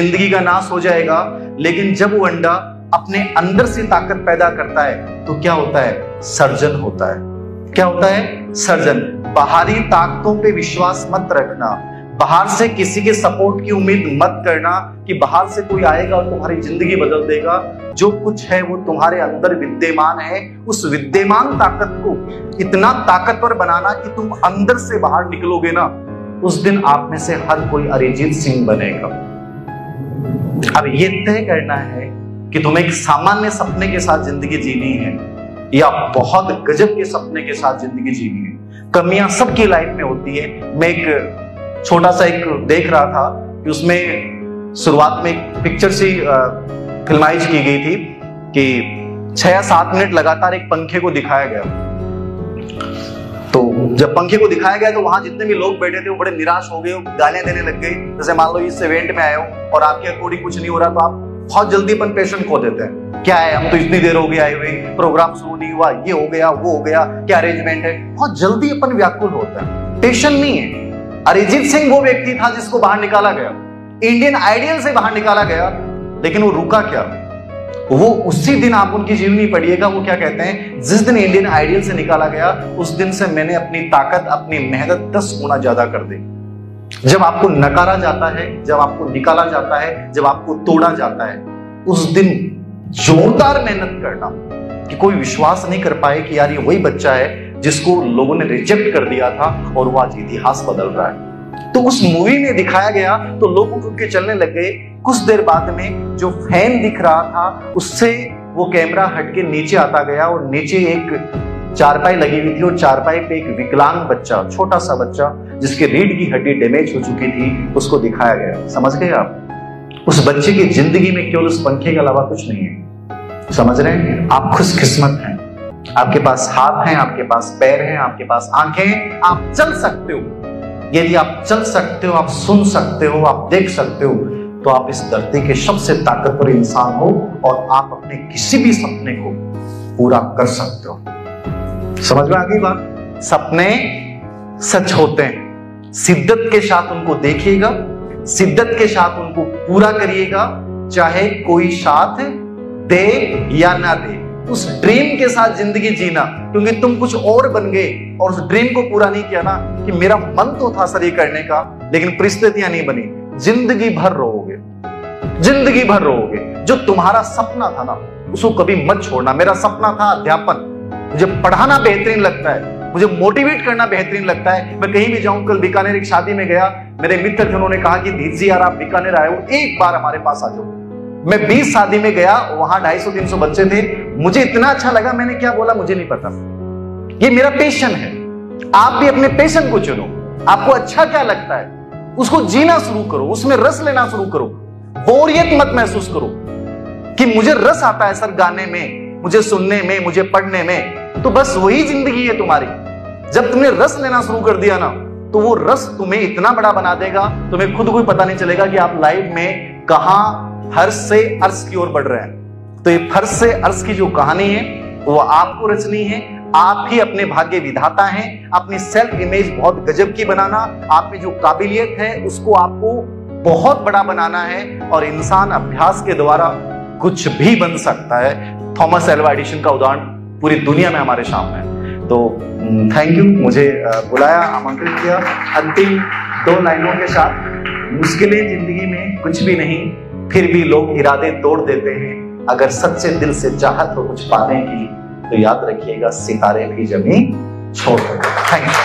जिंदगी का नाश हो जाएगा। लेकिन जब वो अंडा अपने अंदर से ताकत पैदा करता है तो क्या होता है? सर्जन होता है। क्या होता है? सर्जन। बाहरी ताकतों पे विश्वास मत रखना, बाहर से किसी के सपोर्ट की उम्मीद मत करना कि बाहर से कोई आएगा और तुम्हारी जिंदगी बदल देगा। जो कुछ है वो तुम्हारे अंदर विद्यमान है। उस विद्यमान ताकत को इतना ताकतवर बनाना कि तुम अंदर से बाहर निकलोगे ना, उस दिन आप में से हर कोई अरिजीत सिंह बनेगा। अब ये तय करना है कि तुम्हें एक सामान्य सपने के साथ जिंदगी जीनी है या बहुत गजब के सपने के साथ जिंदगी जीनी है। कमियां सबकी लाइफ में होती है। मैं एक छोटा सा एक देख रहा था कि उसमें शुरुआत में एक पिक्चर सी फिल्माइश की गई थी कि 6 या 7 मिनट लगातार एक पंखे को दिखाया गया। तो जब पंखे को दिखाया गया तो वहां जितने भी लोग बैठे थे वो बड़े निराश हो गए, गालियां देने लग गए। जैसे मान लो इस इवेंट में आए हो और आपके अकॉर्डिंग कुछ नहीं हो रहा तो आप बहुत जल्दी अपन पेशेंट खो देते हैं। क्या है, हम तो इतनी देर हो गई आए हुए, प्रोग्राम शुरू नहीं हुआ, ये हो गया वो हो गया, क्या अरेंजमेंट है। बहुत जल्दी अपन व्याकुल होता है, पेशेंट नहीं है। अरिजीत सिंह वो व्यक्ति था जिसको बाहर निकाला गया, इंडियन आइडियल से बाहर निकाला गया, लेकिन वो रुका क्या? वो उसी दिन आप उनकी जीवनी पढ़िएगा, वो क्या कहते हैं, जिस दिन इंडियन आइडियल से निकाला गया उस दिन से मैंने अपनी ताकत, अपनी मेहनत 10 गुना ज्यादा कर दी। जब आपको नकारा जाता है, जब आपको निकाला जाता है, जब आपको तोड़ा जाता है, उस दिन जोरदार मेहनत करना कि कोई विश्वास नहीं कर पाए कि यार ये वही बच्चा है जिसको लोगों ने रिजेक्ट कर दिया था और वो आज इतिहास बदल रहा है। तो उस मूवी में दिखाया गया तो लोग उठ के चलने लग गए। कुछ देर बाद में जो फैन दिख रहा था उससे वो कैमरा हट के नीचे आता गया और नीचे एक चारपाई लगी हुई थी और चारपाई पे एक विकलांग बच्चा, छोटा सा बच्चा जिसके रीढ़ की हड्डी डैमेज हो चुकी थी, उसको दिखाया गया। समझ गए आप? उस बच्चे की जिंदगी में केवल उस पंखे के अलावा कुछ नहीं है। समझ रहे हैं? आप खुशकिस्मत हैं, आपके पास हाथ हैं, आपके पास पैर हैं, आपके पास आंखें हैं, आप चल सकते हो। यदि आप चल सकते हो, आप सुन सकते हो, आप देख सकते हो, तो आप इस धरती के सबसे ताकतवर इंसान हो और आप अपने किसी भी सपने को पूरा कर सकते हो। समझ में आ गई बात? सपने सच होते हैं, शिद्दत के साथ उनको देखिएगा, शिद्दत के साथ उनको पूरा करिएगा, चाहे कोई साथ दे या ना दे। उस ड्रीम के साथ जिंदगी जीना, क्योंकि तुम कुछ और बन गए और उस ड्रीम को पूरा नहीं किया ना, कि मेरा मन तो था सर ये करने का लेकिन परिस्थितियां नहीं बनी। जिंदगी भर रोओगे, जिंदगी भर रोओगे। जो तुम्हारा सपना था ना उसको कभी मत छोड़ना। मेरा सपना था अध्यापन, मुझे पढ़ाना बेहतरीन लगता है, मुझे मोटिवेट करना बेहतरीन लगता है। मैं कहीं भी जाऊं, कल बीकानेर एक शादी में गया, मेरे मित्र थे, उन्होंने कहा कि दीदी यार आप बीकानेर आए हो, एक बार हमारे पास आ जाओ। मैं 20 शादी में गया, वहां 250-300 बच्चे थे, मुझे इतना अच्छा लगा, मैंने क्या बोला मुझे नहीं पता। ये मेरा पैशन है। आप भी अपने पैशन को चुनो। आपको अच्छा क्या लगता है उसको जीना शुरू करो, उसमें रस लेना शुरू करो। बोरियत मत महसूस करो कि मुझे रस आता है सर गाने में, मुझे सुनने में, मुझे पढ़ने में, तो बस वही जिंदगी है तुम्हारी। जब तुमने रस लेना शुरू कर दिया ना तो वो रस तुम्हें इतना बड़ा बना देगा, तुम्हें खुद को पता नहीं चलेगा कि आप लाइफ में कहां हर्ष से अर्श की ओर बढ़ रहे हैं। तो ये फर्श से अर्श की जो कहानी है वो आपको रचनी है। आप ही अपने भाग्य विधाता हैं। अपनी सेल्फ इमेज बहुत गजब की बनाना, आप में जो काबिलियत है उसको आपको बहुत बड़ा बनाना है और इंसान अभ्यास के द्वारा कुछ भी बन सकता है। थॉमस एल्वा एडिसन का उदाहरण पूरी दुनिया में हमारे सामने है। तो थैंक यू, मुझे बुलाया, आमंत्रित किया। अंतिम 2 लाइनों के साथ, मुश्किलें जिंदगी में कुछ भी नहीं, फिर भी लोग इरादे तोड़ देते हैं। अगर सच्चे दिल से चाहत हो कुछ पाने की तो याद रखिएगा सितारे भी जमीन छोड़ देते। Thank you.